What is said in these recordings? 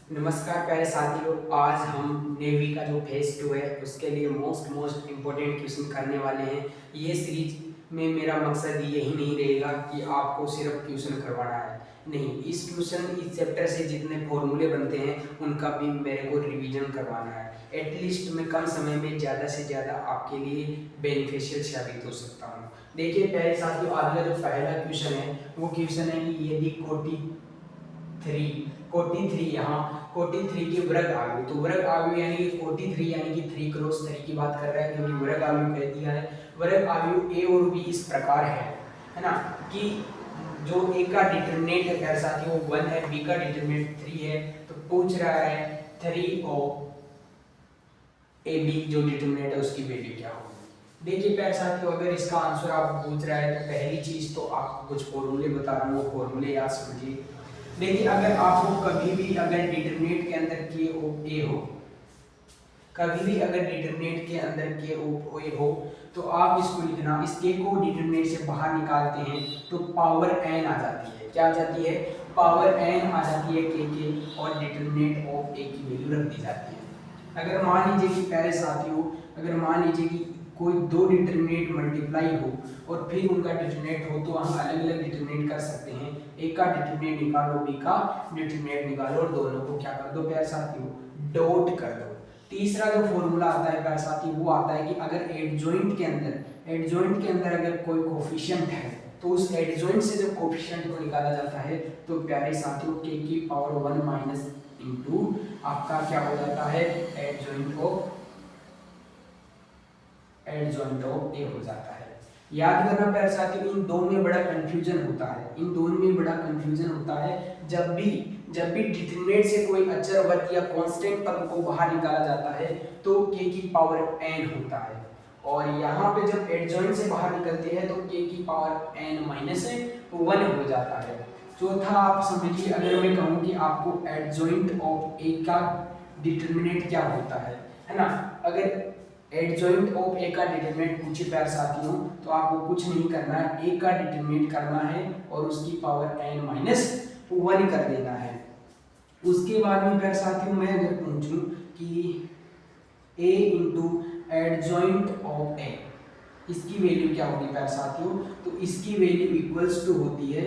नमस्कार प्यारे साथियों, आज हम नेवी का जो फेज 2 है उसके लिए मोस्ट इम्पोर्टेंट क्वेश्चन करने वाले हैं। ये सीरीज में मेरा मकसद यही नहीं रहेगा कि आपको सिर्फ ट्यूशन करवाना है, नहीं, इस चैप्टर से जितने फॉर्मूले बनते हैं उनका भी मेरे को रिवीजन करवाना है। एटलीस्ट मैं कम समय में ज़्यादा से ज़्यादा आपके लिए बेनिफिशियल साबित हो सकता हूँ। देखिए प्यारे साथियों, आज का जो पहला क्वेश्चन है वो क्वेश्चन है कि यदि थ्री कोटि थ्री यहाँ कोटि थ्री की वर्ग आयु, तो वर्ग आयु यानी कि कोटि थ्री यानी कि 3 क्रॉस 3 की बात कर रहा है, क्योंकि वर्ग आयु कह दिया है। वर्ग आयु ए और बी इस प्रकार है ना, कि जो ए का डिटरमिनेंट है प्यारे साथियों 1 है, बी का डिटरमिनेंट 3 है। तो पूछ रहा है 3 ऑफ ए बी जो डिटरमिनेंट है उसकी वैल्यू क्या होगी। देखिए प्यारे साथियों, अगर इसका आंसर आप पूछ रहा है तो पहली चीज तो आपको कुछ फॉर्मूले बता रहा हूँ, वो फॉर्मूले याद समझिए। देखिए अगर आपको कभी भी अगर डिटरमिनेंट के अंदर के ओ ए हो, कभी भी अगर डिटरमिनेंट के अंदर के ओ ए हो, तो आप इसको लिखना, इस के को डिटरमिनेंट से बाहर निकालते हैं तो पावर एन आ जाती है। क्या आ जाती है? पावर एन आ जाती है के और डिटरमिनेंट ऑफ ए की वैल्यू रख दी जाती है। अगर मान लीजिए कि प्यारे साथियों, अगर मान लीजिए कि कोई दो डिटरमिनेंट मल्टीप्लाई हो और फिर उनका डिटरमिनेंट हो, तो हम अलग अलग डिटरमिनेंट कर सकते हैं। एक का डिटरमिनेंट निकालो, बी का डिटरमिनेंट निकालो और दोनों को क्या कर दो प्यारे साथियों, डॉट कर दो। तीसरा जो फॉर्मूला आता है प्यारे साथी वो आता है कि अगर एडजॉइंट के अंदर अगर कोई कोफिशिएंट है तो उस एडजॉइंट से जब कोफिशिएंट को निकाला जाता है तो प्यारे साथियों के की पावर 1 माइनस इंटू आपका क्या हो जाता है, एडजॉइंट ऑफ ए हो जाता है। याद करना प्यारे साथियों, इन दोनों में बड़ा कंफ्यूजन होता है, जब भी डिटरमिनेंट से कोई अचर वर्ग या कांस्टेंट पद को बाहर निकाला जाता है तो k की पावर n होता है, और यहाँ पे जब एडजॉइंट से बाहर निकलते हैं तो k की पावर n माइनस 1 हो जाता है। चौथा आप समझिए, अगर मैं कहूँ कि आपको एडजॉइंट ऑफ ए का डिटरमिनेंट क्या होता है ना, अगर एडजॉइंट ऑफ ए का डिटरमिनेंट पूछे प्यारे साथियों तो आपको कुछ नहीं करना है, ए का डिटरमिनेंट करना है और उसकी पावर n माइनस 1 कर देना है। उसके बाद में प्यारे साथियों मैं अगर पूछूं कि a इंटू एडजॉइंट ऑफ ए, इसकी वैल्यू क्या होगी प्यारे साथियों, तो इसकी वैल्यू इक्वल्स टू होती है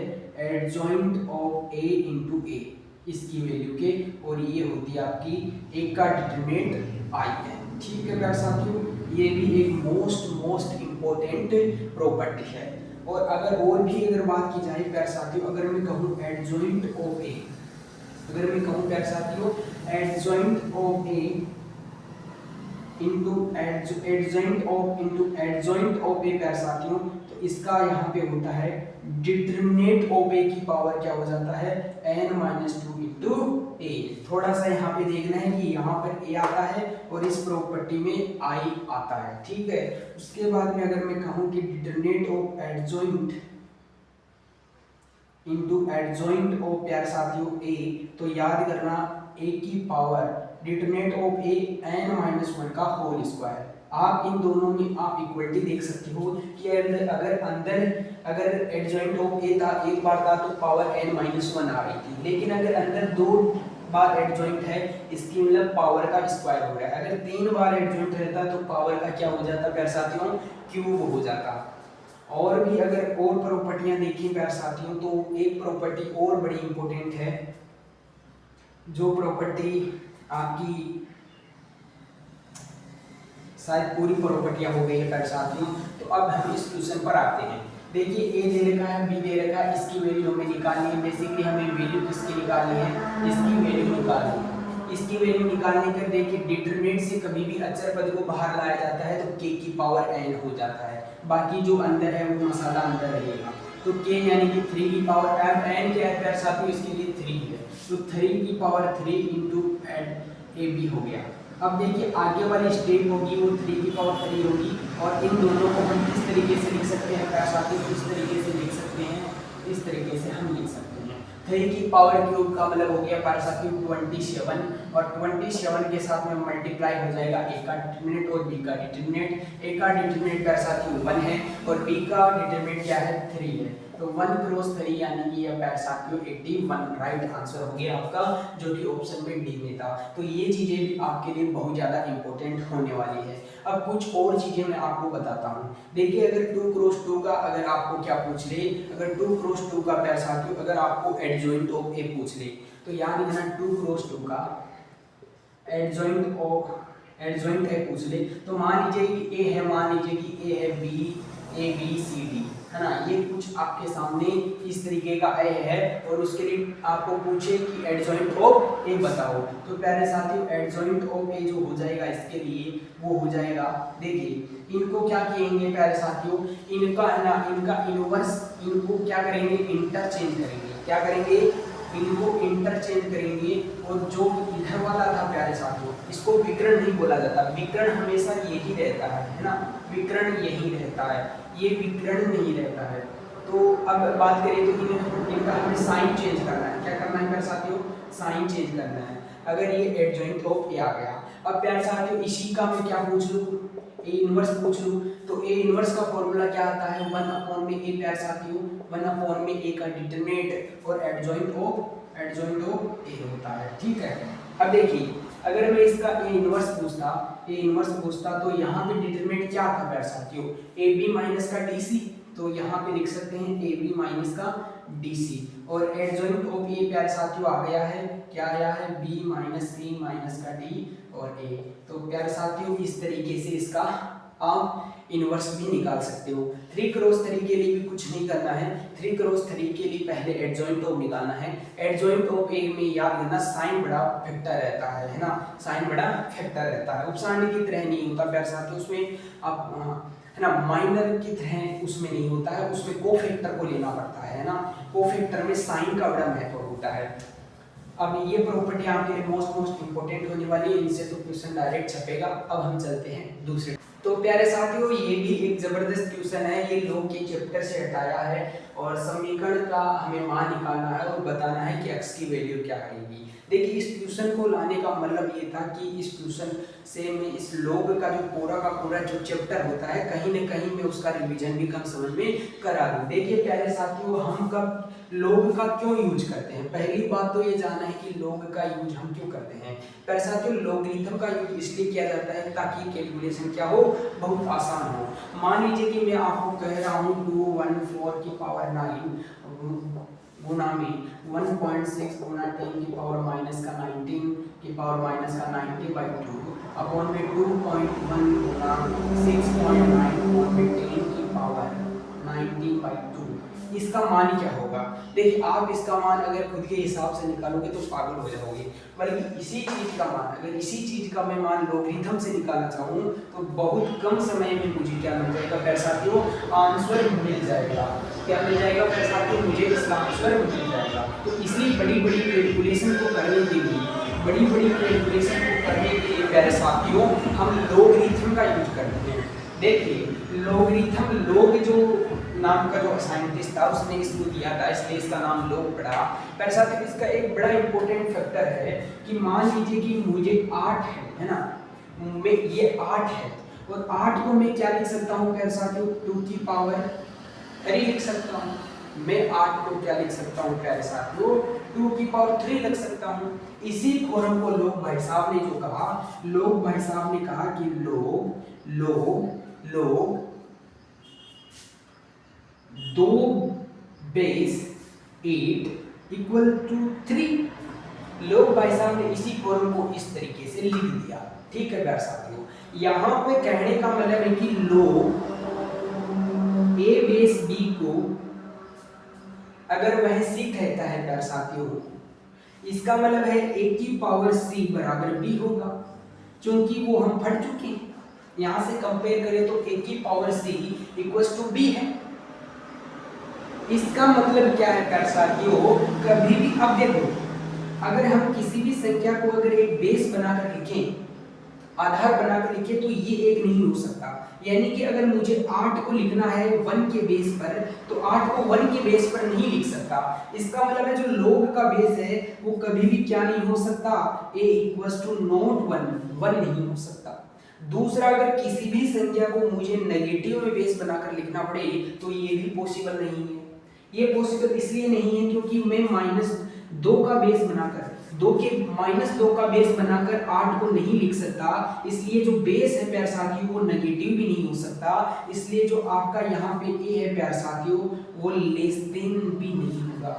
एडजॉइंट ऑफ ए इंटू ए, इसकी वैल्यू के, और ये होती है आपकी ए का डिटरमिनेंट आई है। ठीक है प्यारे साथियों, ये भी एक मोस्ट इम्पोर्टेंट प्रॉपर्टी है। और अगर बात की जाए प्यारे साथियों, अगर मैं कहूँ एडजॉइंट ऑफ ए, अगर मैं कहूँ प्यारे साथियों adjoint of A into adjoint of A प्यारे साथियों, तो इसका यहाँ पे होता है डिटरमिनेंट ऑफ ए की पावर क्या हो जाता है, n माइनस 2 इंटू ए। थोड़ा सा यहाँ पे देखना है कि यहाँ पर a आता है और इस प्रॉपर्टी में i आता है। ठीक है, उसके बाद में अगर मैं कहूँ कि डिटरमिनेंट ऑफ एडजॉइंट ऑफ प्यारे साथियों a, तो याद करना a की power determinant of a n minus 1 का होल स्क्वायर। आप इन दोनों में आप इक्वलिटी देख सकते हो कि अगर एडजॉइंट ऑफ a था, एक बार था तो पावर n माइनस 1 आ रही थी, लेकिन अगर अंदर दो बार एडजॉइंट है इसकी मतलब पावर का स्क्वायर हो रहा है। अगर 3 बार एडजॉइंट रहता तो पावर का क्या हो जाता प्यारे साथियों, क्यूब हो जाता। और भी अगर और प्रॉपर्टियां देखी प्यारे साथियों, तो एक प्रॉपर्टी और बड़ी इंपॉर्टेंट है, जो प्रॉपर्टी आपकी शायद पूरी प्रॉपर्टियां हो गई है प्यारे साथियों। तो अब हम इस क्वेश्चन पर आते हैं। देखिए ए दे रखा है, बी दे रखा है, इसकी वैल्यू हमें निकालनी है। बेसिकली हमें वैल्यू किसकी निकालनी है, इसकी वैल्यू निकालनी है। इसकी वैल्यू निकालने के देखिए डिटरमिनेंट से कभी भी अचर पद को बाहर लाया जाता है तो k की पावर n हो जाता है, बाकी जो अंदर है वो मसाला अंदर रहेगा। तो k यानी कि 3 की पावर n क्या है प्यारे साथियों, इसके लिए 3 है, तो 3 की पावर 3 इंटू ए बी हो गया। अब देखिए आगे वाली स्टेप होगी वो 3 की पावर 3 होगी, और इन दोनों को हम किस तरीके से लिख सकते हैं प्यारे साथियों, इस तरीके से लिख सकते हैं, इस तरीके से हम लिख सकते हैं। 3 की पावर क्यूब का मतलब हो गया प्यारे साथियों 27, और 27 के साथ में मल्टीप्लाई हो जाएगा ए का डिटरमिनेंट और बी का डिटरमिनेंट। ए का डिटरमिनेंट प्यारे साथियों 1 है और बी का डिटरमिनेंट क्या है, 3 है। तो 1 क्रॉस 3 यानी कि यह प्यारे साथियों 81 राइट आंसर हो गया आपका, जो कि ऑप्शन में डी में था। तो ये चीजें भी आपके लिए बहुत ज्यादा इंपॉर्टेंट होने वाली है। अब कुछ और चीजें मैं आपको बताता हूँ। देखिए अगर 2 क्रॉस 2 का अगर आपको क्या पूछ ले, अगर 2 क्रॉस 2 का प्यारे साथियों अगर आपको एडजॉइंट ऑफ ए पूछ ले, तो याद रखना 2 क्रॉस 2 का एडजॉइंट ए पूछ ले, तो मान लीजिए कि ए है, मान लीजिए कि ए है B, A B C D, है ना, ये कुछ आपके सामने इस तरीके का ए है और उसके लिए आपको पूछे कि एडजॉइंट ऑफ ए बताओ, तो प्यारे साथियों एडजॉइंट ऑफ ए जो हो जाएगा इसके लिए वो हो जाएगा, देखिए इनको क्या कहेंगे प्यारे साथियों, इनका है ना, इनका इनवर्स, इनको क्या करेंगे इंटरचेंज करेंगे, क्या करेंगे इनको इंटरचेंज करेंगे। और जो इधर वाला था प्यारे साथियों इसको विकर्ण नहीं बोला जाता, विकर्ण हमेशा यही रहता है ना, विकर्ण यही रहता है, ये विकर्ण नहीं रहता है। तो अब बात करें तो इनका हमें साइन चेंज करना है, क्या करना है प्यारे साथियों, साइन चेंज करना है। अगर ये एडजॉइंट ऑफ ए आ गया, अब प्यारे साथियों इसी का मैं क्या पूछ लूँ, ए इनवर्स पूछ लूँ, तो ए इनवर्स का फॉर्मूला क्या आता है 1 में ए प्यारे साथियों, 1 में ए का डिटरमिनेंट और एडजॉइंट ऑफ ए होता है, ठीक है। अब देखिए अगर मैं इसका ए इनवर्स पूछता तो यहाँ पे डिटरमिनेंट क्या था प्यारे साथियों, ए बी माइनस का डी सी, तो यहाँ पे लिख सकते हैं ए बी माइनस का डी सी, और एडजॉइंट ऑफ ए प्यारे साथियों आ गया है, क्या आया है बी माइनस सी माइनस का डी और ए। तो प्यारे साथियों इस तरीके से इसका आप इनवर्स भी निकाल सकते हो। 3 क्रॉस 3 के लिए भी कुछ नहीं करना है, 3 क्रॉस 3 के लिए पहले एडजॉइंट ऑफ निकालना है। एडजॉइंट ऑफ ए में याद रखना साइन बड़ा फैक्टर रहता है ना, साइन बड़ा फैक्टर रहता है, उपसारणी की तरह नहीं होता प्यारे साथियों, उसमें आप है ना माइनर की तरह उसमें नहीं होता है, उसमें को फैक्टर को लेना पड़ता है ना, को फैक्टर में साइन का बड़ा महत्व होता है। अब ये प्रॉपर्टी आपके लिए मोस्ट इंपोर्टेंट होने वाली है, इनसे तो क्वेश्चन डायरेक्ट छपेगा। अब हम चलते हैं दूसरे। तो प्यारे साथियों ये भी एक जबरदस्त क्वेश्चन है, ये लोग के चैप्टर से हटाया है और समीकरण का हमें मान निकालना है और बताना है कि x की वैल्यू क्या आएगी। देखिए इस ट्यूशन को लाने का मतलब ये था कि इस ट्यूशन से मैं इस लोग का जो पूरा जो चैप्टर होता है कहीं न कहीं मैं उसका रिवीजन भी कम समझ में करा दूं। देखिए प्यारे साथियों हम कब लोग का क्यों यूज करते हैं, पहली बात तो ये जानना है कि लोग का यूज हम क्यों करते हैं। प्यारे साथियों लोगरिथम का यूज इसलिए किया जाता है ताकि कैलकुलेशन क्या हो, बहुत आसान हो। मान लीजिए कि मैं आपको कह रहा हूँ 214 की पावर 9 गुना में 1.6 गुना 10 की पावर माइनस का 19 की पावर माइनस का 90/2 अपॉन में 2.1 गुना 6.9 अपॉन में 10 की पावर 19/2, इसका मान क्या होगा। देखिए आप इसका मान अगर खुद के हिसाब से निकालोगे तो पागल हो जाओगे, बल्कि इसी चीज का मान, अगर इसी चीज का मैं मान लोगरिथम से निकालना चाहूँ तो बहुत कम समय में मुझे क्या मिल जाएगा प्यारे साथियों, आंसर मिल जाएगा। क्या मिल जाएगा प्यारे साथियों, मुझे इसका आंसर मिल जाएगा। तो इसलिए बड़ी कैलकुलेशन को करने के लिए प्यारे साथियों हम लोगरिथम का यूज करते हैं। देखिए लोगरिथम, लोग जो नाम का जो साइंटिस्ट था उसने इसको दिया था, इसलिए इसका नाम लोग पड़ा। प्यारे साथियों इसका एक बड़ा इंपॉर्टेंट फैक्टर है कि मान लीजिए कि मुझे 8 है ना, मैं ये 8 है और 8 को मैं क्या लिख सकता हूँ प्यारे साथियों, 2 की पावर 3 लिख सकता हूँ। मैं 8 को क्या लिख सकता हूँ प्यारे साथियों, 2 की पावर 3 लिख सकता हूँ। इसी फॉर्म को लोग भाई साहब ने जो कहा, लोग भाई साहब ने कहा कि लोग 2 बेस 8 इक्वल टू 3। लोग भाई साहब ने इसी फॉर्म को इस तरीके से लिख दिया, ठीक है प्यारे साथियों। यहाँ पे कहने का मतलब है कि लोग a बेस b को अगर वह c कहता है प्यारे साथियों, इसका मतलब है a की पावर c बराबर b होगा, क्योंकि वो हम पढ़ चुके हैं। यहाँ से कंपेयर करें तो a की power c equals to b है। इसका मतलब क्या है प्यारे साथियों, कभी भी अब देखो अगर हम किसी भी संख्या को अगर एक बेस बनाकर लिखें, आधार बनाकर लिखें, तो ये एक नहीं हो सकता। यानी कि अगर मुझे 8 को लिखना है 1 के बेस पर, तो 8 को 1 के बेस पर नहीं लिख सकता। इसका मतलब है जो लोग का बेस है वो कभी भी क्या नहीं हो सकता, a इक्वल्स टू नॉट 1 नहीं हो सकता। दूसरा अगर किसी भी संख्या को मुझे नेगेटिव में बेस बनाकर लिखना पड़े तो ये भी पॉसिबल नहीं है। ये पॉसिबल इसलिए नहीं है क्योंकि मैं -2 का बेस बनाकर 2 के -2 का बेस बनाकर 8 को नहीं लिख सकता, इसलिए जो बेस है प्यारे साथियों वो नेगेटिव भी नहीं हो सकता, इसलिए जो आपका यहाँ पे ए है प्यारे साथियों वो लेस देन भी नहीं होगा।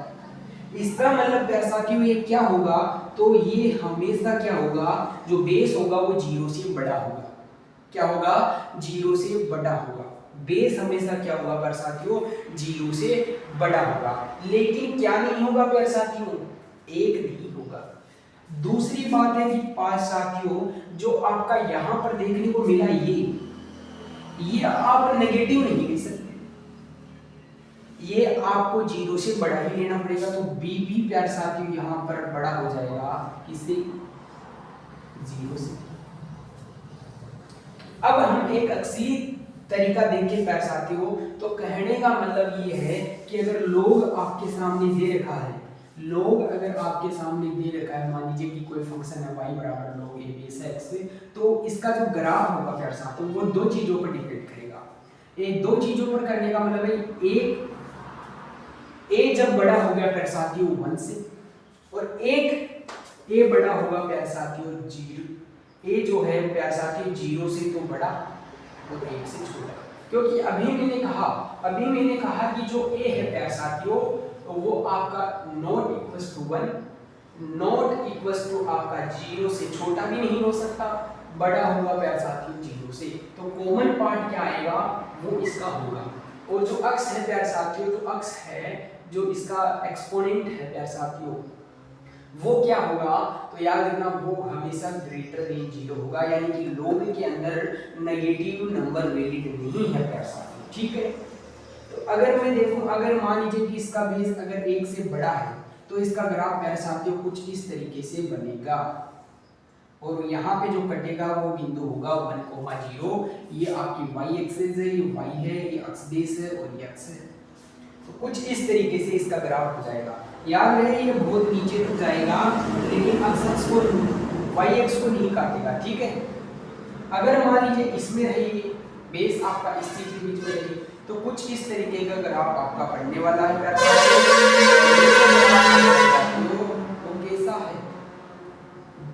इसका मतलब प्यारे साथियों ये क्या होगा, तो ये हमेशा क्या होगा, जो बेस होगा वो 0 से बड़ा होगा। क्या होगा, 0 से बड़ा होगा। बेस हमेशा क्या होगा प्यारे साथियों, 0 से बड़ा होगा। लेकिन क्या नहीं होगा प्यारे साथियों, 1 नहीं होगा। दूसरी बात है कि पास साथियों जो आपका यहां पर देखने को मिला ये आप नेगेटिव नहीं ले सकते, ये आपको 0 से बड़ा ही लेना पड़ेगा। तो बी भी प्यारे साथियों यहां पर बड़ा हो जाएगा किससे, 0 से। अब हम एक असली तरीका देखें प्यारे साथियों, तो कहने का मतलब ये है कि अगर लोग आपके सामने दे रखा है, लोग अगर आपके सामने दे रखा है, मान लीजिए कि कोई फंक्शन है y बराबर log a base x, तो इसका जो ग्राफ होगा प्यारे साथियों वो दो चीजों पर डिपेंड करेगा। एक दो चीजों पर करने का मतलब है, एक a जब बड़ा हो गया प्यारे साथियों 1 से, और एक a बड़ा होगा प्यारे साथियों 0, a जो है प्यारे साथियों 0 से तो बड़ा और 1 से छोटा। क्योंकि अभी मैंने कहा कि जो a है प्यारे साथियों वो आपका not equals to 1, not equals to आपका 0 से छोटा भी नहीं हो सकता, बड़ा होगा प्यारे साथियों 0 से। तो कॉमन पार्ट क्या आएगा, वो इसका होगा। और जो अक्स है प्यारे साथियों, जो अक्स है, जो इसका एक्सपोनेंट है प्यारे साथियों, वो क्या होगा, तो याद रखना वो हमेशा ग्रेटर देन 0 होगा, यानी कि लोग के अंदर नेगेटिव नंबर वैलिड नहीं है प्यारे साथियों, ठीक है। तो अगर मैं देखूं, अगर मान लीजिए कि इसका बेस अगर 1 से बड़ा है, तो इसका ग्राफ प्यारे साथियों कुछ इस तरीके से बनेगा, और यहाँ पे जो कटेगा वो बिंदु होगा 1,0। ये आपकी y एक्सिस है, ये y है, ये अक्स बेस है और ये अक्स है। तो कुछ इस तरीके से इसका ग्राफ हो जाएगा। याद रहे ये बहुत नीचे तक जाएगा, लेकिन अक्स को y एक्स को नहीं काटेगा, ठीक है। अगर मान लीजिए इसमें है ये बेस आपका इस चीज के बीच में है, तो कुछ इस तरीके का ग्राफ आपका बनने वाला है। तो कैसा है,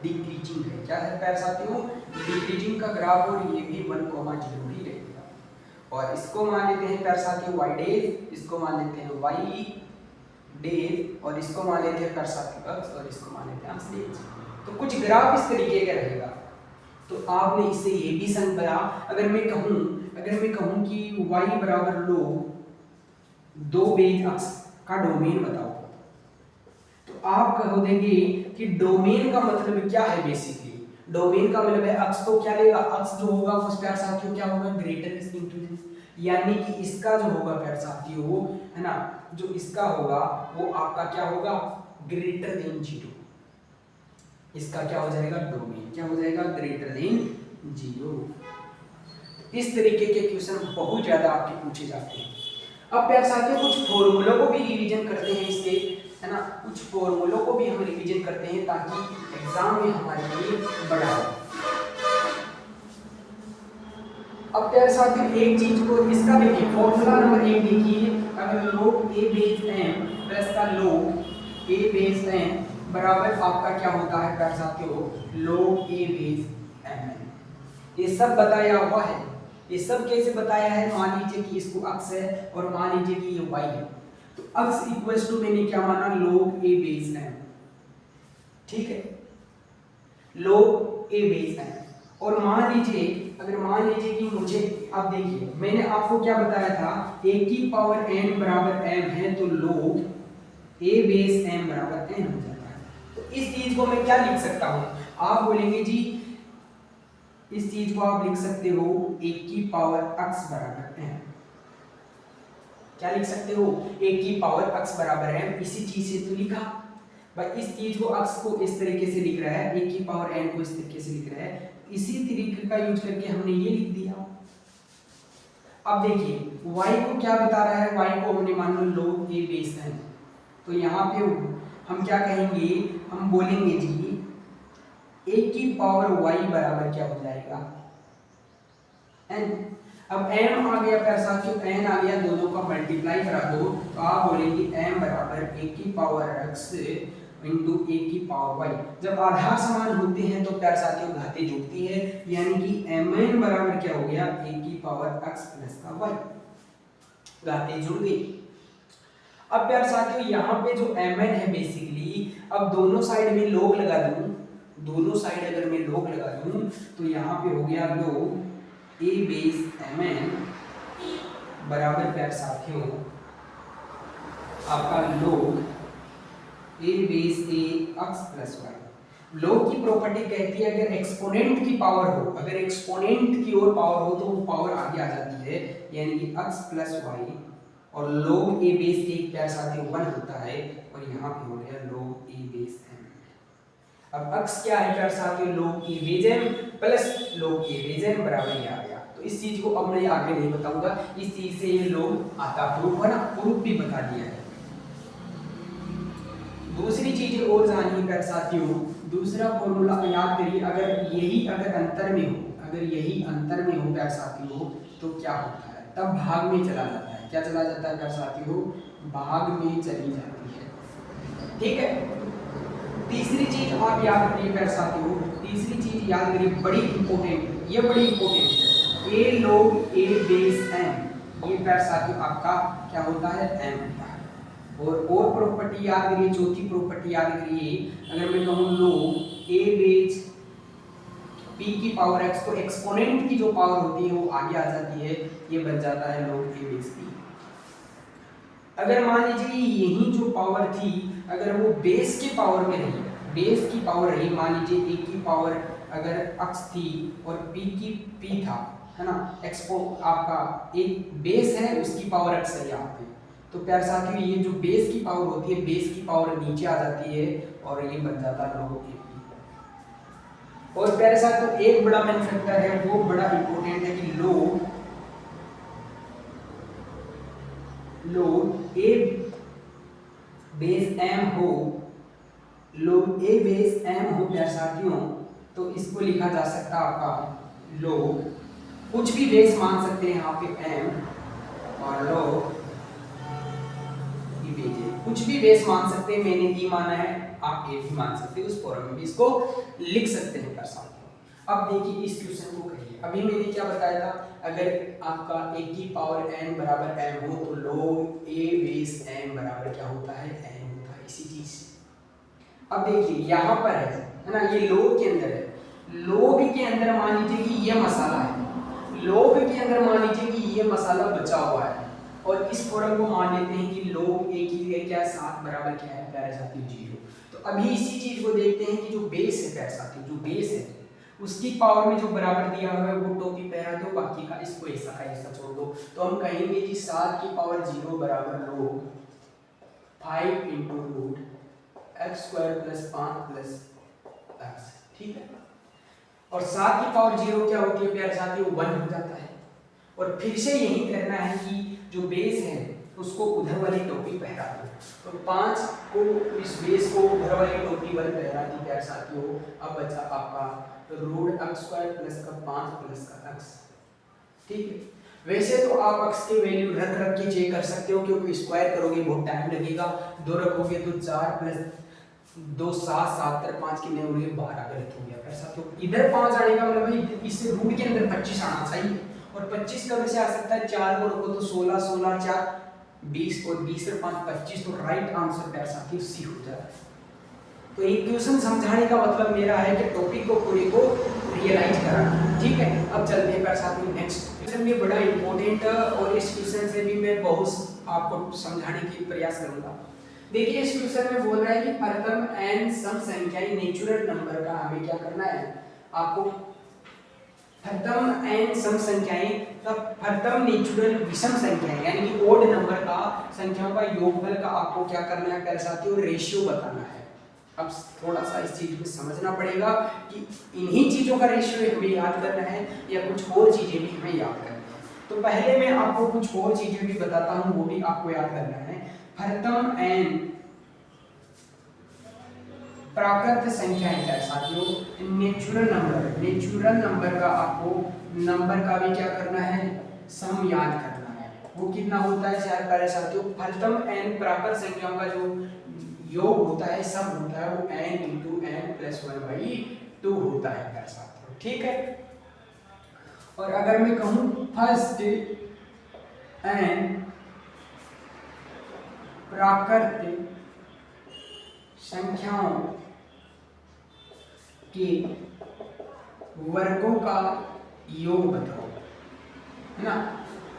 डिक्रीजिंग है। क्या है प्यारे साथियों, डिक्रीजिंग का ग्राफ, और ये भी 1,0 ही रहेगा। और इसको मान लेते हैं प्यारे साथियों y डेज, इसको मान लेते हैं y डेज, और इसको मान लेते हैं प्यारे साथियों x, और इसको मान लेते हैं x डेज। तो कुछ ग्राफ इस तरीके का रहेगा। तो आपने इससे ये भी समझ पाया। अगर मैं कहूं कि y बराबर लो 2 बेस अक्स का डोमेन बताओ, तो आप कहो देंगे कि डोमेन का मतलब क्या है। बेसिकली डोमेन का मतलब है अक्स, तो क्या लेगा, अक्स जो होगा उस प्यारे साथियों क्या होगा, ग्रेटर इनटू, यानी कि इसका जो होगा प्यारे साथियों है ना, जो इसका होगा वो आपका क्या होगा, ग्रेटर देन 0। इसका क्या हो जाएगा, डोमेन क्या हो जाएगा, ग्रेटर देन 0। इस तरीके के क्वेश्चन बहुत ज्यादा आपके पूछे जाते हैं। अब प्यारे साथियों कुछ फॉर्मूलों को भी रिवीजन करते हैं इसके, है ना, कुछ फॉर्मूलों को भी हम रिवीजन करते हैं ताकि एग्जाम में हमारे लिए बड़ा हो। अब प्यारे साथियों एक चीज को इसका देखिए, फॉर्मूला नंबर 1 देखिए, अगर log a base m plus का log a बेस m बराबर आपका क्या होता है प्यारे साथियों, log a बेस mn। ये सब बताया हुआ है। ये सब कैसे बताया है, मान लीजिए कि इसको अक्स है और मान लीजिए कि ये y है, तो अक्स इक्वल्स टू मैंने क्या माना, log a बेस m, ठीक है, log a बेस m। और मान लीजिए कि मुझे, अब देखिए मैंने आपको क्या बताया था, a की पावर n बराबर m है, तो log a बेस m बराबर n हो जाता है। तो इस चीज को मैं क्या लिख सकता हूं, आप बोलेंगे जी इस चीज को आप लिख सकते हो a की पावर x बराबर m। क्या लिख सकते हो, a की पावर x बराबर m। इसी चीज से तो लिखा भाई, इस चीज को x को इस तरीके से लिख रहा है, a की पावर n को इस तरीके से लिख रहा है, इसी तरीके का यूज करके हमने ये लिख दिया। अब देखिए y को क्या बता रहा है, y को हमने मान लो log a बेस m, तो यहाँ पे हम क्या कहेंगे, हम बोलेंगे जी a की पावर y बराबर क्या हो जाएगा n। अब m आ गया प्यारे साथियों, n आ गया, दोनों का मल्टीप्लाई करा दो तो आप बोलेंगे m बराबर a की पावर x इंटू a की पावर y। जब आधार समान होते हैं तो प्यारे साथियों घातें जुड़ती है, यानी कि mn बराबर क्या हो गया, a की पावर x प्लस का y, घातें जुड़ गई। अब प्यारे साथियों यहाँ पे जो mn है बेसिकली, अब दोनों साइड में log लगा दूं, दोनों साइड अगर मैं log लगा दूं तो यहाँ पे हो गया log a बेस mn बराबर प्यारे साथियों आपका log a base a x plus y। log की प्रॉपर्टी कहती है अगर एक्सपोनेंट की पावर हो, अगर एक्सपोनेंट की ओर पावर हो तो वो पावर आगे आ जाती है, यानी कि x प्लस y और log a बेस a प्यारे साथियों 1 होता है, और यहाँ पे हो गया log a बेस m। अब x क्या है प्यारे साथियों, log a base m plus log a base m बराबर ये आ गया। तो इस चीज को अब मैं आगे नहीं बताऊंगा, इस चीज से ये log आता प्रूफ है ना, प्रूफ भी बता दिया है। दूसरी चीज और जानिए प्यारे साथियों, दूसरा फॉर्मूला याद करिए, अगर यही अगर अंतर में हो, अगर यही अंतर में हो प्यारे साथियों तो क्या होता है, तब भाग में चला जाता है। क्या चला जाता है प्यारे साथियों, भाग में चली जाती है। ठीक है, तीसरी चीज आप याद करिए प्यारे साथियों, तीसरी चीज याद करिए, बड़ी इंपॉर्टेंट, ये बड़ी इंपॉर्टेंट है, a log a base m, ये प्यारे साथियों आपका क्या होता है, m होता है। और प्रॉपर्टी याद करिए, चौथी प्रॉपर्टी याद करिए, अगर मैं कहूं log a बेस p की पावर x, तो एक्सपोनेंट की जो पावर होती है वो आगे आ जाती है, ये बन जाता है log a बेस p। अगर मान लीजिए यही जो पावर थी अगर वो बेस की पावर में रही, बेस की पावर रही, मान लीजिए a की पावर अगर x थी और p की p था, है ना, एक्सपो आपका एक बेस है उसकी पावर x है यहाँ पे, तो प्यारे साथियों ये जो बेस की पावर होती है, बेस की पावर नीचे आ जाती है और ये बन जाता है log a। और प्यारे साथियों एक बड़ा मेन फैक्टर है, वो बड़ा इंपॉर्टेंट है कि log a बेस m हो, log a बेस m हो प्यारे साथियों, तो इसको लिखा जा सकता है आपका log, कुछ भी बेस मान सकते हैं यहाँ पे m, और log e बेस, कुछ भी बेस मान सकते हैं, मैंने e माना है, आप a भी मान सकते हैं, उस फॉर्म में भी इसको लिख सकते हैं प्यारे साथियों। अब देखिए इस क्वेश्चन को करिए, अभी मैंने क्या बताया था, अगर आपका a की पावर n बराबर m हो तो log a बेस m बराबर क्या होता है, n होता है, इसी चीज से। अब देखिए यहाँ पर है ना, ये log के अंदर है, log के अंदर मान लीजिए कि ये मसाला है, log के अंदर मान लीजिए कि ये मसाला बचा हुआ है, और इस फॉर्म को मान लेते हैं कि log a की जगह क्या है, 7 बराबर क्या है प्यारे साथियों 0। तो अभी इसी चीज को देखते हैं कि जो बेस है प्यारे साथियों, जो बेस है उसकी पावर में जो बराबर दिया हुआ है वो टोपी पहरा दो, बाकी का इसको ऐसा का ऐसा छोड़ दो, तो हम कहेंगे कि 7 की पावर 0 बराबर log 5 into root x square plus 5 plus x. ठीक है, और 7 की पावर 0 क्या होती है प्यारे साथियों, 1 हो जाता है। और फिर से यही करना है कि जो बेस है उसको उधर वाली टोपी पहरा दो, तो 5 को इस बेस को उधर वाली टोपी 1 पहरा दी प्यारे साथियों, अब बचा आपका रूट एक्स स्क्वायर प्लस का 5 प्लस का एक्स। ठीक है, वैसे तो आप एक्स की वैल्यू रख रख के चेक कर सकते हो, क्योंकि स्क्वायर करोगे बहुत टाइम लगेगा, 2 रखोगे तो 4 प्लस 2 7 7 3 5 कितने हो गए, 12 गलत हो गया प्यारे साथियों। इधर 5 आने का मतलब भाई इस रूट के अंदर 25 आना चाहिए, और 25 कब से आ सकता है, 4 को रखो तो 16 16 4 20 और 20 और 5 25, तो राइट आंसर प्यारे साथियों सी हो जाता है। तो इक्वेशन समझाने का मतलब मेरा है कि टॉपिक को पूरे को रियलाइज कराना। ठीक है, अब चलते हैं प्यारे साथियों नेक्स्ट क्वेश्चन भी बड़ा इंपॉर्टेंट, और इस क्वेश्चन से भी मैं बहुत आपको समझाने की प्रयास करूंगा। देखिए इस क्वेश्चन में बोल रहा है कि प्रथम n सम संख्याएं नेचुरल नंबर का हमें क्या करना है, आपको प्रथम n सम संख्याएं का प्रथम नेचुरल विषम संख्याएं यानी कि ओड नंबर का संख्याओं का योगफल का आपको क्या करना है प्यारे साथियों, रेशियो बताना है। अब थोड़ा सा इस चीज को समझना पड़ेगा कि इन्हीं चीजों का रेशियो हमें याद करना है या कुछ और चीजें भी हमें याद करनी है। तो पहले मैं आपको कुछ और चीजें भी बताता हूं, वो भी आपको याद करना है। प्रथम n प्राकृत संख्याएं है साथियों, नेचुरल नंबर का आपको नंबर का भी क्या करना है, सम याद करना है। वो कितना होता है प्यारे प्यारे साथियों, फलतम n प्राकृत संख्याओं का जो योग होता है, सम होता है, वो n इंटू n प्लस 1/2 होता है प्यारे साथियों। ठीक है। और अगर मैं कहूँ फर्स्ट n प्राकृत संख्याओं के वर्गों का योग बताओ, है ना।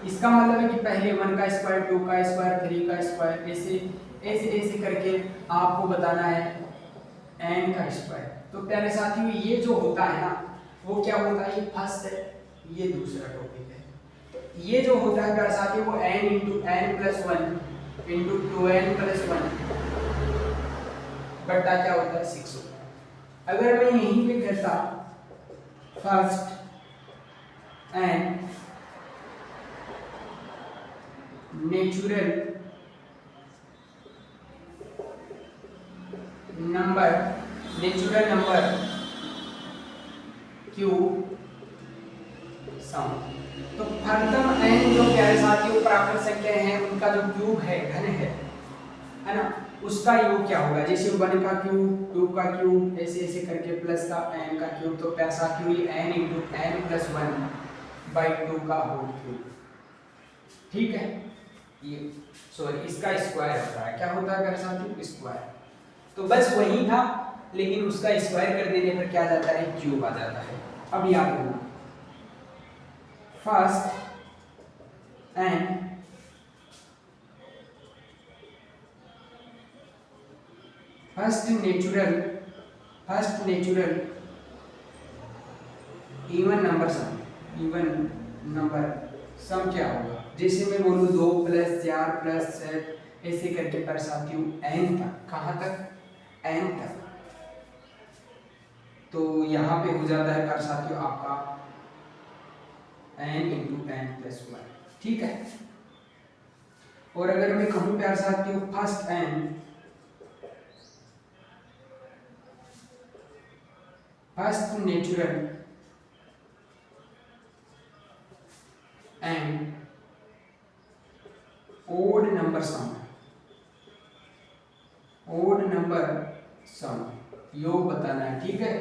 इसका मतलब है कि पहले 1 का स्क्वायर, 2 का स्क्वायर, 3 का स्क्वायर, ऐसे ऐसे ऐसे करके आपको बताना है n का स्क्वायर। तो प्यारे साथियों ये जो होता है ना, वो क्या होता है, ये फर्स्ट है, ये दूसरा टॉपिक है। तो ये जो होता है प्यारे साथियों, वो n into n plus 1 into 2n plus 1 बट्टा क्या होता है 6 होता है। अगर मैं यहीं पे कहता first n natural number cube sum, तो फलतम n जो प्यारे साथियों प्राकृत संख्या है उनका जो क्यूब है, घन है ना, उसका योग क्या होगा। जैसे 1 का क्यूब, 2 का क्यूब, ऐसे ऐसे करके प्लस का n का क्यूब, तो प्यारे साथियों ये n इंटू n प्लस 1/2 का होल क्यूब। ठीक है, ये सॉरी इसका स्क्वायर होता है, क्या होता है प्यारे साथियों, स्क्वायर। तो बस वही था, लेकिन उसका स्क्वायर कर देने पर क्या आ जाता है, क्यूब आ जाता है। अब याद रखना first n first natural even number sum क्या होगा। जैसे मैं बोलूँ 2 प्लस 4 प्लस 7 ऐसे करके पर साथियों n तक, कहाँ तक, n तक, तो यहाँ पे हो जाता है पर साथियों आपका n इंटू n प्लस 1। ठीक है। और अगर मैं कहूँ प्यार साथियों first natural and odd number sum योग बताना है। ठीक है।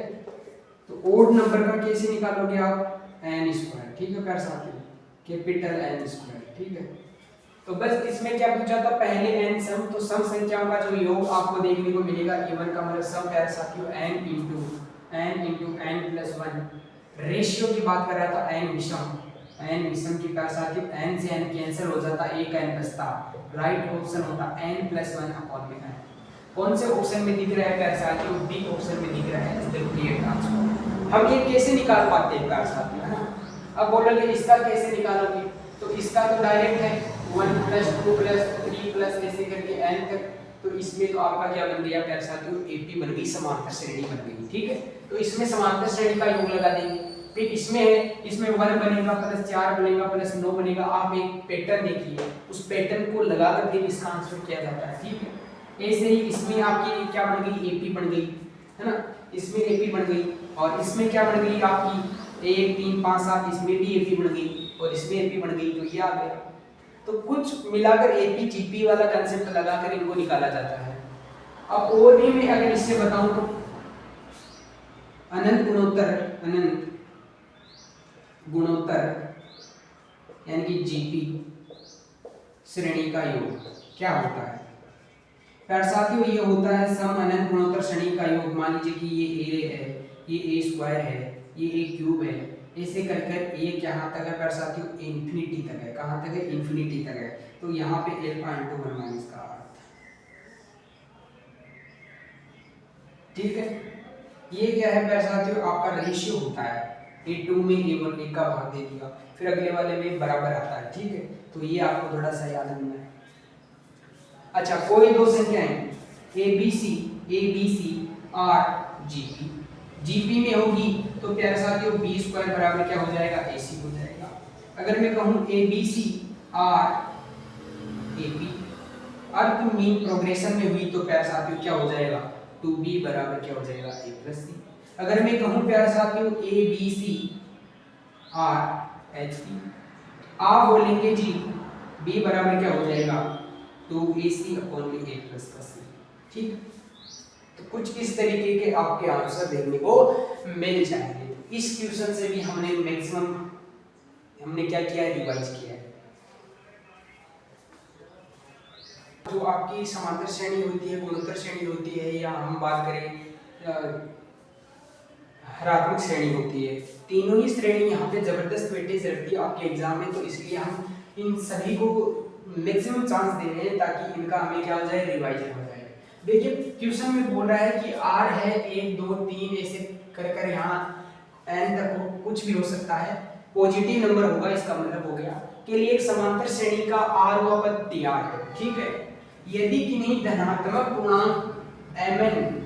तो ओड नंबर का कैसे निकालोगे आप, n स्क्वायर। ठीक है प्यार साथियों, कैपिटल N स्क्वायर। ठीक है। तो बस इसमें क्या पूछा था, पहले n सम, तो सम संख्याओं का जो योग आपको देखने को मिलेगा इवन का मतलब सम प्यार साथियों n into n plus 1। Ratio की बात कर रहा था, n विषम की प्यार साथियों n से n कैंसिल हो जाता, एक n बचता, राइट ऑप्शन होता n प्लस 1 अपॉन में n। कौन से ऑप्शन में दिख रहा है प्यार साथियों, डी ऑप्शन में दिख रहा है दैट ट्रांसफॉर्म। हम ये कैसे निकाल पाते हैं प्यार साथियों, है ना। अब बोलोगे इसका कैसे निकालोगे, तो इसका तो डायरेक्ट है 1 प्लस 2 प्लस 3 प्लस ऐसे करके n तक। तो इसमें तो आपका क्या बन गया प्यार साथियों, एपी बन गई, समांतर श्रेणी बन गई। ठीक है। तो इसमें समांतर श्रेणी का योग लगा देंगे। फिर इसमें है, इसमें 1 बनेगा प्लस 4 बनेगा प्लस 9 बनेगा। आप एक पैटर्न देखिए, उस पैटर्न को लगाकर फिर इसका आंसर किया जाता है। ठीक है। ऐसे ही इसमें आपकी क्या बन गई, एपी बन गई, है ना। इसमें एपी बन गई, और इसमें क्या बन गई आपकी 1 3 5 7, इसमें भी एपी बन गई, और इसमें एपी बन गई। तो ये आ गया। तो कुछ मिलाकर एपी जीपी वाला कंसेप्ट लगाकर इनको निकाला जाता है। अब और भी मैं अगर इससे बताऊं तो अनंत गुणोत्तर यानी कि जीपी श्रेणी का योग क्या होता है प्यार साथियों, ये होता है सम अनंत गुणोत्तर श्रेणी का योग। मान लीजिए कि ये a है, ये a स्क्वायर है, ये a क्यूब है, ऐसे कर कर ये कहाँ तक है प्यार साथियों, इन्फिनिटी तक है। कहाँ तक है, इन्फिनिटी तक है। तो यहाँ पे अल्फा इंटू 1 माइनस का अर्थ। ठीक है। ये क्या है प्यार साथियों, आपका रेशियो होता है, a2 में a1 एक का भाग दे दिया, फिर अगले वाले में बराबर आता है। ठीक है। तो ये आपको थोड़ा सा याद रखना है। अच्छा, कोई दो संख्याएं ABC और GP में होगी, तो प्यारे साथियों b स्क्वायर बराबर क्या हो जाएगा, AC हो जाएगा। अगर मैं कहूं ABC और AP अर्थ मीन प्रोग्रेशन में हुई, तो प्यारे साथियों क्या हो जाएगा, 2B बराबर क्या हो जाएगा, A प्लस C। अगर मैं कहूं प्यारे साथियों ABC और HP आप बोलेंगे जी b बराबर क्या हो जाएगा 2ac अपॉन में a प्लस का c। ठीक, तो कुछ इस तरीके के आपके आंसर देखने को मिल जाएंगे। इस क्वेश्चन से भी हमने मैक्सिमम हमने क्या किया है, रिवाइज किया है। जो आपकी समांतर श्रेणी होती है, गुणोत्तर श्रेणी होती है, या हम बात करें हरात्मक श्रेणी होती है, तीनों ही श्रेणी यहाँ पे जबरदस्त वेटेज रखती है आपके एग्जाम में। तो इसलिए हम इन सभी को मैक्सिमम चांस दे रहे हैं ताकि इनका हमें क्या हो जाए, रिवाइजन हो जाए। देखिए क्वेश्चन में बोल रहा है कि आर है 1 2 3 ऐसे कर कर यहाँ एन तक कुछ भी हो सकता है, पॉजिटिव नंबर होगा, इसका मतलब हो गया के लिए एक समांतर श्रेणी का आर व पद तैयार है। ठीक है, यदि किन्हीं धनात्मक पूर्णांक mn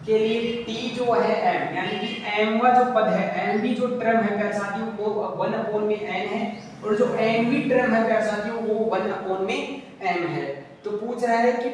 के लिए t जो है m, यानी कि m वा जो पद है, m भी जो टर्म है प्यारे साथियों वो 1 अपॉन में n है, और जो n भी टर्म है प्यारे साथियों वो 1 अपॉन में m है। तो पूछ रहा है कि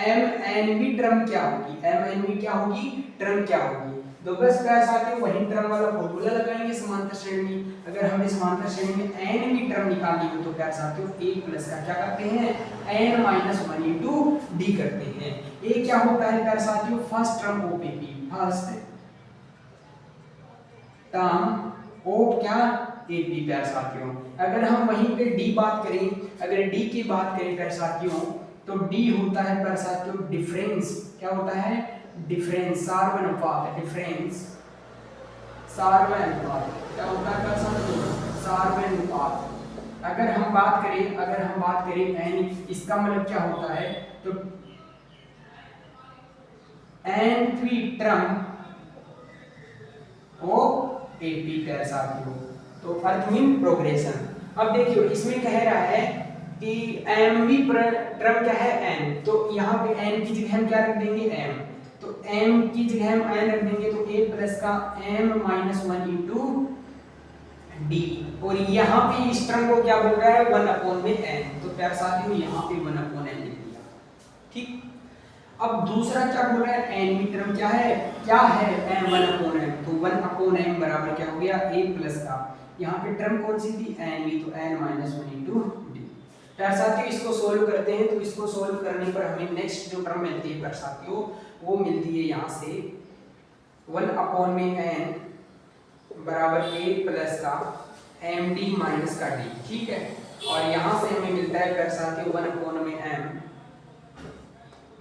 m n भी टर्म क्या होगी, m n भी क्या होगी, टर्म क्या होगी। तो बस प्यारे साथियों वही टर्म वाला फॉर्मूला लगाएंगे समांतर श्रेणी में। अगर हमें समांतर श्रेणी में n भी टर्म निकालनी हो तो प्यारे साथियों a प्लस का क्या करते हैं, n माइनस 1 इंटू डी करते हैं। a क्या होता है प्यारे साथियों, first term of AP, first term of क्या AP प्यारे साथियों। अगर हम वहीं पे d बात करें, अगर d की बात करें प्यारे साथियों, तो d होता है प्यारे साथियों डिफरेंस, क्या होता है, डिफरेंस, सार्वन अनुपात, डिफरेंस सार्वन अनुपात, क्या होता है प्यारे साथियों, सार्वन अनुपात। अगर हम बात करें n, इसका मतलब क्या होता है, तो nth टर्म ऑफ AP प्यारे साथियों, तो अर्थ मीन प्रोग्रेशन। अब देखियो इसमें कह रहा है कि mv टर्म क्या है n, तो यहाँ पे n की जगह हम क्या रख देंगे m, तो m की जगह हम n रख देंगे तो a प्लस का m माइनस 1 इंटू डी, और यहाँ पे इस टर्म को क्या बोल रहा है 1 अपॉन में n, तो प्यारे साथियों यहाँ पे 1 अपॉन n लिख दिया। ठीक, अब दूसरा क्या बोल रहा है, n की टर्म क्या है m 1 अपॉन m, तो 1 अपॉन m बराबर क्या हो गया a प्लस का, यहाँ पे टर्म कौन सी थी n भी, तो n माइनस 1 इंटू डी। प्यारे साथियों इसको सोल्व करते हैं, तो इसको सोल्व करने पर हमें नेक्स्ट जो टर्म मिलती है प्यारे साथियों वो मिलती है यहाँ से 1 अपॉन में n बराबर a प्लस का एम डी माइनस का डी। ठीक है, और यहाँ से हमें मिलता है प्यारे साथियों 1 अपॉन में m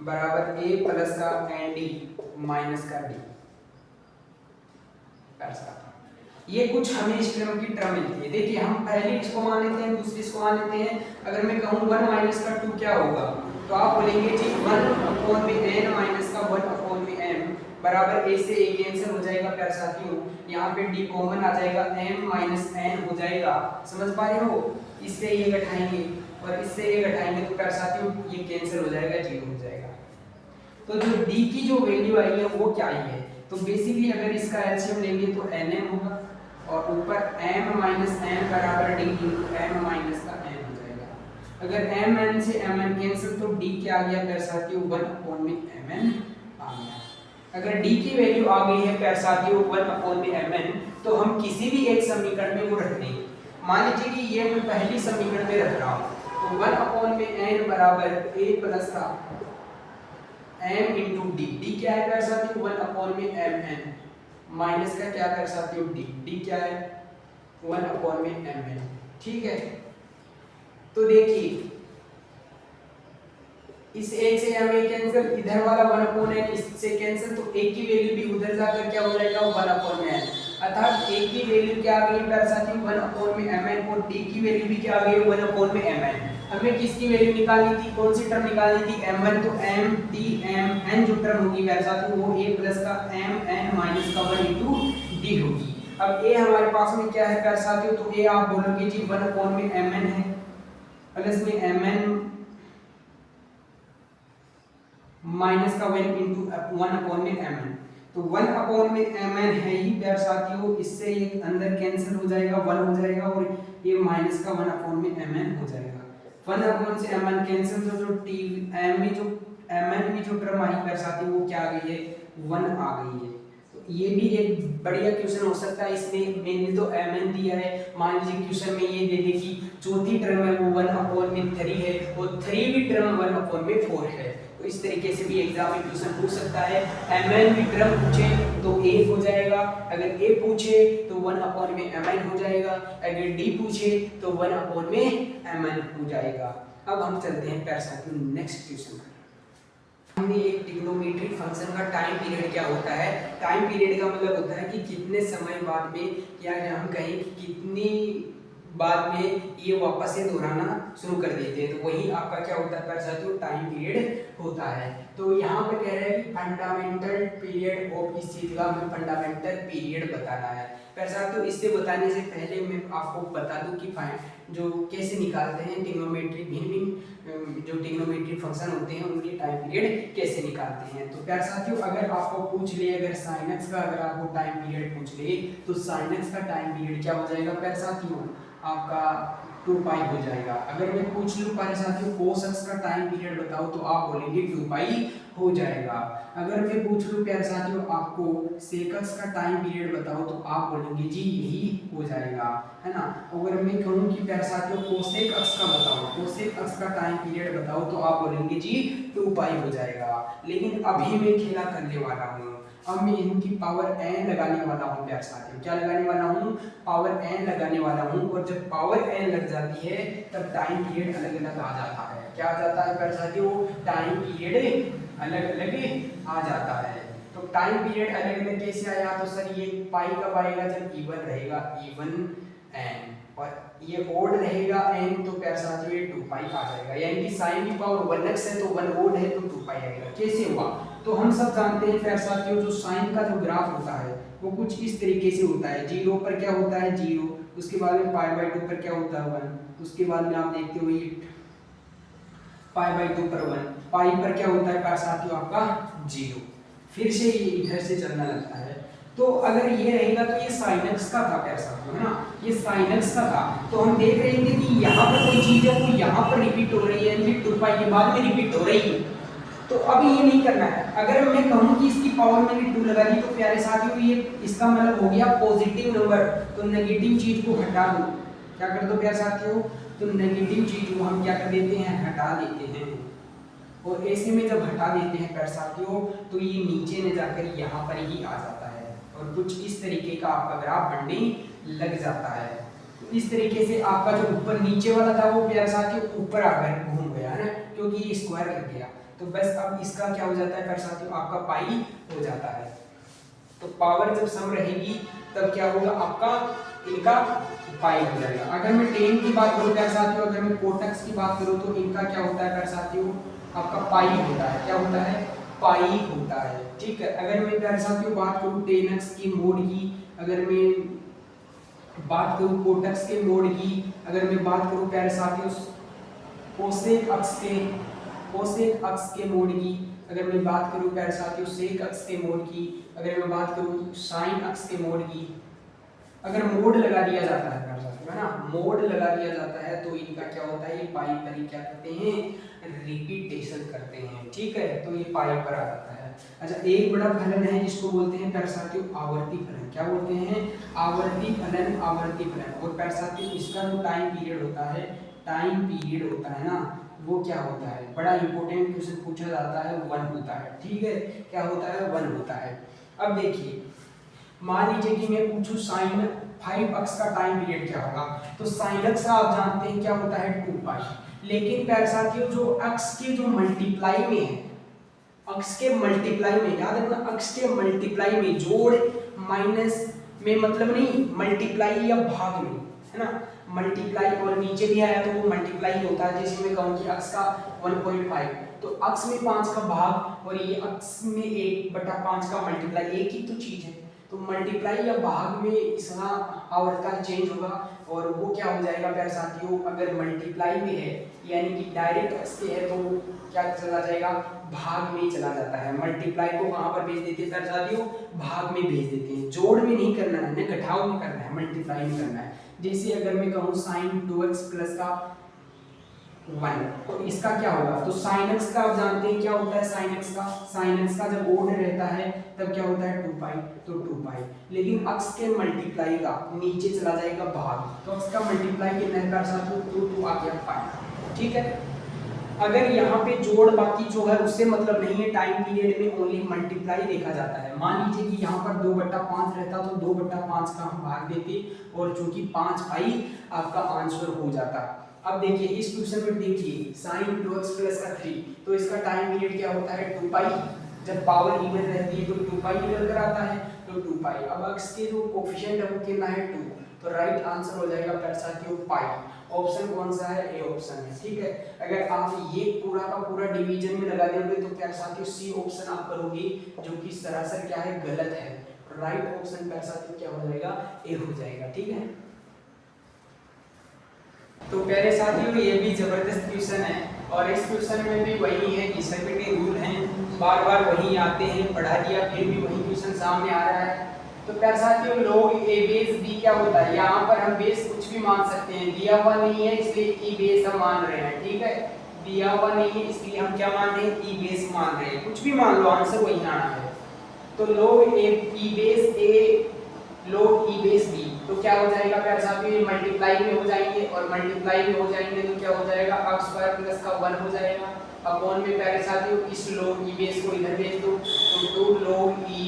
बराबर a प्लस का एन डी माइनस का डी। ये कुछ हमें इस टर्म की टर्म मिलती है। देखिए हम पहले इसको मान लेते हैं, दूसरी इसको मान लेते हैं। अगर मैं कहूँ 1 माइनस का 2 क्या होगा, तो आप बोलेंगे जी 1 अपॉन में n माइनस का 1 अपॉन में m बराबर a से a कैंसिल हो जाएगा प्यारे साथियों, यहाँ पे d कॉमन आ जाएगा, m माइनस n हो जाएगा। समझ पा रहे हो, इससे ये घटाएंगे और इससे ये घटाएंगे तो प्यारे साथियों ये कैंसिल हो जाएगा, 0 हो जाएगा। तो जो d की जो वैल्यू आई है वो क्या आई है, तो बेसिकली अगर इसका एलसीएम लेंगे तो nm होगा, और ऊपर m माइनस n बराबर d इंटू m माइनस का n हो जाएगा। अगर mn से mn कैंसिल तो d क्या आ गया प्यारे साथियों 1 अपॉन में mn आ गया। अगर d की वैल्यू आ गई है प्यारे साथियों 1 अपॉन में mn, तो हम किसी भी एक समीकरण में वो रख देंगे। मान लीजिए कि ये मैं पहली समीकरण में रख रहा हूँ, तो 1 अपॉन में n बराबर a प्लस का m इंटू डी, डी क्या है प्यारे साथियों 1 अपॉन में mn माइनस का क्या कर सकते हो d, d क्या है 1 अपॉन में mn। ठीक है, तो देखिए इस एक से हमें कैंसिल, इधर वाला 1 अपॉन n इससे कैंसिल, तो a की वैल्यू भी उधर जाकर क्या हो जाएगा 1 अपॉन में n, अर्थात a की वैल्यू क्या आ गई प्यारे साथियों 1 अपॉन में mn, और d की वैल्यू भी क्या आ गई 1 अपॉन में mn। हमें किसकी वैल्यू निकालनी थी, कौन सी टर्म निकालनी थी m1, तो m t m n जो टर्म होगी प्यारे साथियों वो a प्लस का m n माइनस का 1 इंटू डी होगी। अब a हमारे पास में क्या है प्यारे साथियों, तो a आप बोलोगे जी 1 अपॉन में mn है प्लस में mn माइनस का 1 इंटू 1 अपॉन में mn, तो 1 अपॉन में mn है ही प्यारे साथियों, इससे ये अंदर कैंसिल हो जाएगा 1 हो जाएगा, और ये माइनस का 1 अपॉन में mn हो जाएगा। 1 अपॉन से mn कैंसिल, तो जो t m भी जो mn भी जो टर्म आई प्यारे साथियों वो क्या आ गई है 1 आ गई है। तो ये भी एक बढ़िया क्वेश्चन हो सकता है। इसमें मैंने तो mn दिया है, मान लीजिए क्वेश्चन में ये दे दे कि चौथी टर्म है वो 1/3 है और 3 भी टर्म 1/4 है, तो इस तरीके से भी एग्जाम में क्वेश्चन पूछ सकता है। mn भी टर्म पूछे तो a हो जाएगा, अगर a पूछे तो 1/mn हो जाएगा, अगर d पूछे तो 1/mn हो जाएगा। अब हम चलते हैं प्यारे साथियों नेक्स्ट क्वेश्चन। हमने एक ट्रिग्नोमेट्रिक फंक्शन का टाइम पीरियड क्या होता है, टाइम पीरियड का मतलब होता है कि कितने समय बाद में, या हम कहें कि कितनी बाद में ये वापस से दोहराना शुरू कर देते हैं, तो वही आपका क्या होता है प्यारे साथियों, टाइम पीरियड होता है। तो यहाँ पे कह रहे हैं कि फंडामेंटल पीरियड ऑफ, इस चीज का हमें फंडामेंटल पीरियड बताना है प्यारे साथियों। इससे बताने से पहले मैं आपको बता दूं कि जो कैसे निकालते हैं ट्रिग्नोमेट्रिक, भिन्न भिन्न जो ट्रिग्नोमेट्रिक फंक्शन होते हैं उनके टाइम पीरियड कैसे निकालते हैं। तो प्यारे साथियों अगर आपको पूछ ले, अगर sin x का अगर आपको टाइम पीरियड पूछ ले, तो sin x का टाइम पीरियड क्या हो जाएगा प्यारे साथियों, आपका 2π हो जाएगा। अगर मैं पूछ लूं प्यारे साथियों cos x का टाइम पीरियड बताओ, तो आप बोलेंगे 2π हो जाएगा। अगर मैं पूछ लूं प्यारे साथियों आपको sec x का टाइम पीरियड बताओ, तो आप बोलेंगे जी यही हो जाएगा, है ना। अगर मैं कहूं कि प्यारे साथियों cosec x का बताओ, cosec x का टाइम पीरियड बताओ, तो आप बोलेंगे जी 2π हो जाएगा। लेकिन अभी मैं खेला करने वाला हूँ, अब मैं इनकी पावर n लगाने वाला हूँ प्यारे साथियों, क्या लगाने वाला हूँ, पावर n लगाने वाला हूँ। और जब पावर n लग जाती है तब टाइम पीरियड अलग अलग आ जाता है। क्या आ जाता है प्यारे साथियों, टाइम पीरियड अलग अलग आ जाता है। तो टाइम पीरियड अलग अलग कैसे आया, तो सर ये पाई कब आएगा, जब इवन रहेगा, इवन n, और ये ओड रहेगा n, तो प्यारे साथियों ये 2π आ जाएगा। यानी कि साइन की पावर 1x है तो 1 ओड है तो 2π आएगा। कैसे हुआ, तो हम सब जानते हैं प्यारे साथियों जो साइन का जो ग्राफ होता है वो कुछ इस तरीके से होता है। 0 पर क्या होता है 0, उसके बाद में π/2 पर क्या होता है 1, उसके बाद में आप देखते हो ये π/2 पर 1, पाई पर क्या होता है प्यारे साथियों आपका 0, फिर से ये इधर से चलना लगता है। तो अगर ये रहेगा तो ये sin x का था प्यारे साथियों, है ना, ये sin x का था। तो हम देख रहे हैं कि यहाँ पर कोई चीज है वो यहाँ पर रिपीट हो रही है, यानी 2π के बाद में रिपीट हो रही है। तो अब ये नहीं करना है। अगर मैं कहूँ कि इसकी पावर मैंने 2 लगा दी, तो प्यारे साथियों ये इसका मतलब हो गया पॉजिटिव नंबर, तो नेगेटिव चीज को हटा दो। क्या कर दो प्यारे साथियों, तो नेगेटिव चीज को हम क्या कर देते हैं, हटा देते हैं। और ऐसे में जब हटा देते हैं प्यारे साथियों, तो ये नीचे न जाकर यहाँ पर ही आ जाता है, और कुछ इस तरीके का आपका ग्राफ बनने लग जाता है। तो इस तरीके से आपका जो ऊपर नीचे वाला था वो प्यारे साथियों ऊपर आकर घूम गया, है ना, क्योंकि ये स्क्वायर लग गया। तो बस अब इसका क्या हो जाता है प्यारे साथियों, आपका पाई हो जाता है। तो पावर जब सम रहेगी तब क्या होगा, आपका इनका पाई हो जाएगा। अगर मैं टेन की बात करूं प्यारे साथियों, अगर मैं कोटक्स की बात करूं, तो इनका क्या होता है प्यारे साथियों, आपका पाई होता है। क्या होता है, पाई होता है, ठीक है। अगर मैं प्यारे साथियों बात करूं टेन एक्स की मोड की, अगर मैं बात करूं कोटक्स के मोड की, अगर मैं बात करूं प्यारे साथियों कोसेक अक्स के मोड की, अगर मैं बात करूं प्यारे साथियों सेक अक्स के मोड की, अगर मैं बात करूं साइन अक्स के मोड की, अगर मोड लगा दिया जाता है प्यारे साथियों, है ना, मोड लगा दिया जाता है, तो इनका क्या होता है, ये पाई पर ही क्या करते हैं, रिपीटेशन करते हैं, ठीक है। तो ये पाई पर आ जाता है। अच्छा, एक बड़ा फलन है जिसको बोलते हैं प्यारे साथियों आवर्ती फलन। क्या बोलते हैं, आवर्ती फलन, आवर्ती फलन। और प्यारे साथियों इसका जो टाइम पीरियड होता है, टाइम पीरियड होता है ना, वो क्या होता है, बड़ा इंपॉर्टेंट क्वेश्चन पूछा जाता है, 1 होता है, ठीक है। क्या होता है, 1 होता है। अब देखिए, मान लीजिए कि मैं पूछूं साइन 5x का टाइम पीरियड क्या होगा, तो साइन x का आप जानते हैं क्या होता है 2π। लेकिन प्यारे साथियों जो x के जो मल्टीप्लाई में है, x के मल्टीप्लाई में, याद रखना x के मल्टीप्लाई में, जोड़ माइनस में मतलब नहीं, मल्टीप्लाई या भाग में, है ना, मल्टीप्लाई और नीचे भी आया तो वो मल्टीप्लाई होता है। जैसे मैं कहूँ कि x का 1.5, तो x में 5 का भाग और ये x में 1/5 का मल्टीप्लाई, एक ही तो चीज है। तो मल्टीप्लाई या भाग में इसका आवर्तकाल चेंज होगा, और वो क्या हो जाएगा प्यारे साथियों, अगर मल्टीप्लाई में है यानी कि डायरेक्ट x के है, तो क्या चला जाएगा, भाग में चला जाता है। मल्टीप्लाई को कहाँ पर भेज देते हैं प्यारे साथियों, भाग में भेज देते हैं। जोड़ में नहीं करना है, न घटाव में करना है, मल्टीप्लाई में करना है। जैसे अगर मैं कहूँ साइन 2x प्लस का 1। तो इसका क्या होगा, तो sin x का आप जानते हैं क्या होता है sin x का, sin x का जब ओड रहता है तब क्या होता है 2 पाई, तो 2 पाई, लेकिन अक्स के मल्टीप्लाई का नीचे चला जाएगा भाग, तो अक्स का मल्टीप्लाई कितना है साथ में 2 आ गया पाई, ठीक है। अगर यहाँ पे जोड़ बाकी जो है उससे मतलब नहीं है, टाइम पीरियड में ओनली मल्टीप्लाई देखा जाता है। मान लीजिए कि यहाँ पर 2/5 रहता तो 2/5 का हम भाग देते और जो कि 5 पाई आपका आंसर हो जाता। अब देखिए इस क्वेश्चन में देखिए sin 2x प्लस का 3, तो इसका टाइम पीरियड क्या होता है 2 पाई, जब पावर इवन रहती है तो 2 पाई निकल कर आता है, तो 2 पाई। अब अक्स के जो कोफिशिएंट है वो कितना है 2, तो राइट आंसर हो जाएगा प्यारे साथियों पाई। ऑप्शन कौन सा है, ए ऑप्शन है, ठीक है। अगर आप ये पूरा का पूरा डिवीजन में लगा देंगे तो प्यारे साथियों सी ऑप्शन आप करोगे, जो कि सरासर क्या है गलत है। राइट ऑप्शन प्यारे साथियों क्या हो जाएगा, ए हो जाएगा, ठीक है। तो प्यारे साथियों ये भी जबरदस्त क्वेश्चन है और इस क्वेश्चन में भी वही है कि सभी के रूल हैं, बार बार वही आते हैं, पढ़ा दिया फिर भी वही क्वेश्चन सामने आ रहा है। तो प्यारे साथियों log a बेस b क्या होता है, यहाँ पर हम बेस कुछ भी मान सकते हैं, दिया हुआ नहीं है इसलिए e बेस हम मान रहे हैं, ठीक है। दिया हुआ नहीं है इसलिए हम क्या मान रहे हैं, e बेस मान रहे हैं, कुछ भी मान लो आंसर वही आना है। तो log a e base a log e base b, तो क्या हो जाएगा प्यारे साथियों, ये मल्टीप्लाई में हो जाएंगे और मल्टीप्लाई में हो जाएंगे तो क्या हो जाएगा x स्क्वायर प्लस का 1 हो जाएगा अपॉन में प्यारे साथियों इस log e बेस को इधर भेज दो, तो 2 log e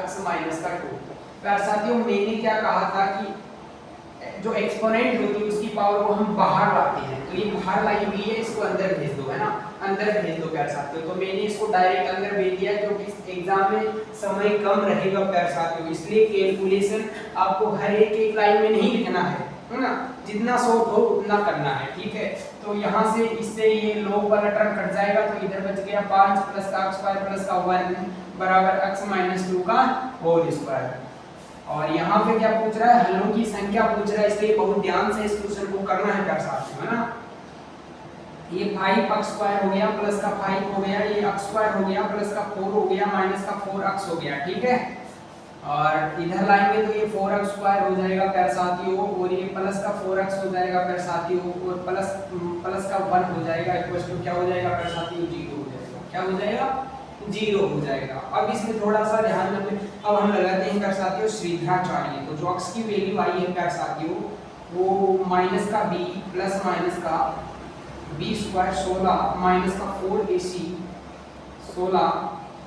x माइनस का 2। प्यारे साथियों मैंने क्या कहा था कि जो एक्सपोनेंट होती है उसकी पावर को हम बाहर लाते हैं, तो ये बाहर लाई हुई है, इसको अंदर भेज दो, है ना, अंदर भेज दो प्यारे साथियों। तो मैंने इसको डायरेक्ट अंदर भेज दिया क्योंकि एग्जाम में समय कम रहेगा प्यारे साथियों, इसलिए कैलकुलेशन आपको हर एक लाइन में नहीं लिखना है ना, जितना शॉर्ट हो उतना करना है, ठीक है। तो यहाँ से इससे ये log वाला टर्म कट जाएगा, तो इधर बच गया 5 प्लस का x स्क्वायर प्लस का 1 बराबर x माइनस 2 का होल स्क्वायर। और यहाँ पे क्या पूछ रहा है, हलों की संख्या पूछ रहा है, इसलिए बहुत ध्यान से इस क्वेश्चन को करना है प्यारे साथियों, है ना। ये 5x स्क्वायर हो गया प्लस का 5 हो गया, ये x स्क्वायर हो गया प्लस का 4 हो गया माइनस का 4x हो गया, ठीक है। और इधर लाएंगे तो ये 4x स्क्वायर हो जाएगा प्यारे साथियों और ये प्लस का 4x हो जाएगा प्यारे साथियों और प्लस का 1 हो जाएगा इक्वल टू क्या हो जाएगा प्यारे साथियों 0 हो जाएगा, क्या हो जाएगा 0 हो जाएगा। अब इसमें थोड़ा सा ध्यान रखें, अब हम लगाते हैं प्यारे साथियों श्रीधराचार्य, तो जो x की वैल्यू आई है प्यारे साथियों वो माइनस का b प्लस माइनस का b स्क्वायर 16 माइनस का 4ac 16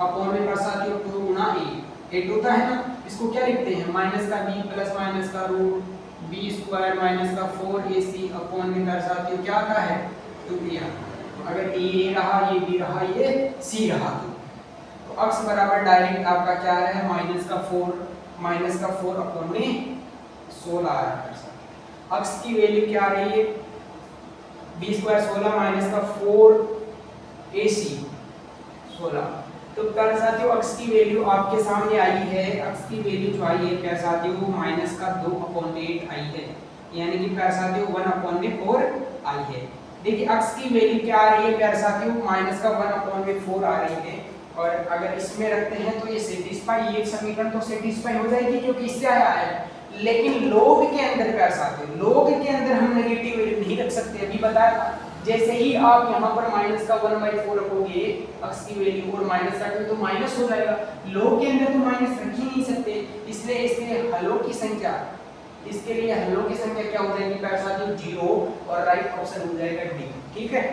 अपॉन में प्यारे साथियों 2 गुना a 8 होता है ना, इसको क्या लिखते हैं माइनस का b प्लस माइनस का रूट b स्क्वायर माइनस का 4ac अपॉन में प्यारे साथियों क्या आता है 2a। अगर a रहा ये b रहा ये c रहा तो x बराबर डायरेक्ट आपका क्या है माइनस का 4 अपॉन में 16 आ रहा है। x की वैल्यू क्या आ रही है b स्क्वायर 16 माइनस का 4ac 16। तो प्यारे साथियों x की वैल्यू आपके सामने आई है, x की वैल्यू जो आई है प्यारे साथियों वो माइनस का 2 अपॉन में 8 आई है, यानी कि प्यारे साथियों 1 अपॉन में 4 आई है। देखिए x की वैल्यू क्या आ रही है प्यारे साथियों माइनस का 1 अपॉन में 4 आ रही है, और अगर इसमें रखते हैं तो ये सेटिस्फाई, ये समीकरण तो सेटिस्फाई हो जाएगी क्योंकि इससे आया है। लेकिन log के अंदर प्यारे साथियों log के अंदर हम नेगेटिव वैल्यू नहीं रख सकते, अभी बताया था। जैसे ही आप यहाँ पर माइनस का 1/4 रखोगे x की वैल्यू और माइनस का 2 तो माइनस हो जाएगा, log के अंदर तो माइनस रख ही नहीं सकते, इसलिए इसके हलों की संख्या क्या हो जाएगी प्यारे साथियों 0 और राइट ऑप्शन हो जाएगा डी, ठीक है।